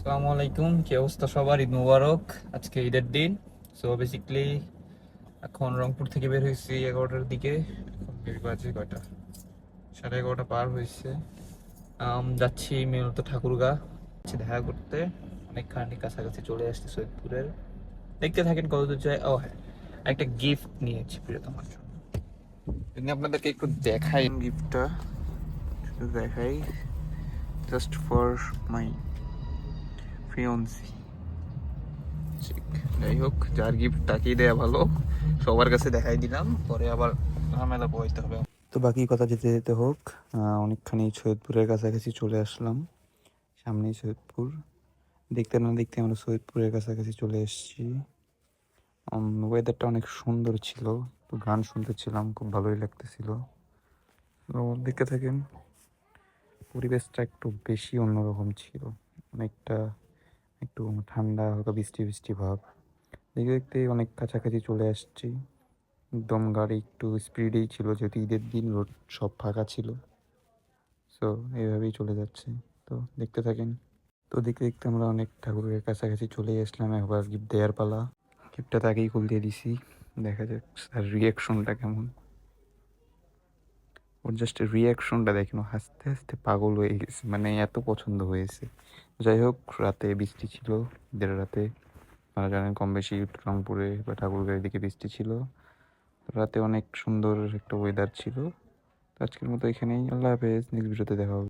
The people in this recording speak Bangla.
আসসালামু আলাইকুম, কি অবস্থা সবার? ঈদ মুবারক। আজকে ঈদের দিন। সো বেসিক্যালি এখন রংপুর থেকে বের হয়েছি 11টার দিকে। এখন বের বাজে কয়টা? 11:30 পার হয়েছে। যাচ্ছি মূলত ঠাকুরগা, যাচ্ছি দেখা করতে। অনেকখানি কাছাকাছি চলে আসছে সৈয়দপুরের। দেখতে থাকেন কতদূর যায়। ও হ্যাঁ, একটা গিফট নিয়েছি প্রিয়তমার জন্য। যদি আপনাদেরকে একটু দেখাই গিফটটা, একটু দেখাই। Just for my fiancé. যাই হোক, যার গিফট তাকেই দেয়া ভালো। সবার কাছে দেখাই দিলাম, পরে আবার ঝামেলা পোহাইতে হবে। তো বাকি কথা যেতে যেতে হোক, অনেকখানি সৈয়দপুরের কাছাকাছি চলে আসলাম। সামনেই সৈয়দপুর। দেখতে না দেখতে আমরা সৈয়দপুরের কাছাকাছি চলে এসেছি। ওয়েদারটা অনেক সুন্দর ছিল, তো গান শুনতেছিলাম, খুব ভালোই লাগতেছিল। তো দেখতে থাকেন, পরিবেশটা একটু বেশি অন্যরকম ছিল। অনেকটা একটু ঠান্ডা, হালকা বৃষ্টি বৃষ্টি ভাব। দেখতে দেখতে অনেক কাছাকাছি চলে আসছি। একদম গাড়ি একটু স্পিডেই ছিল, যেহেতু ঈদের দিন, রোড সব ফাঁকা ছিল। সো এইভাবেই চলে যাচ্ছে। তো দেখতে থাকেন। তো দেখতে দেখতে আমরা অনেক ঠাকুরের কাছাকাছি চলে আসলাম। এবার গিফট দেওয়ার পালা। গিফটটা তাকেই খুল দিয়ে দিছি, দেখা যাক তার রিয়াকশনটা কেমন। ওর জাস্ট রিয়াকশনটা দেখেন, ও হাসতে হাসতে পাগল হয়ে গেছে, মানে এত পছন্দ হয়েছে। যাই হোক, রাতে বৃষ্টি ছিল, ঈদের রাতে। আপনারা জানেন কম বেশি রংপুরে বা ঠাকুরগাঁয়ের দিকে বৃষ্টি ছিল। রাতে অনেক সুন্দর একটা ওয়েদার ছিল। তো আজকের মতো এখানেই, আল্লাহ হাফেজ, নেক্সট ভিডিওতে দেখা হবে।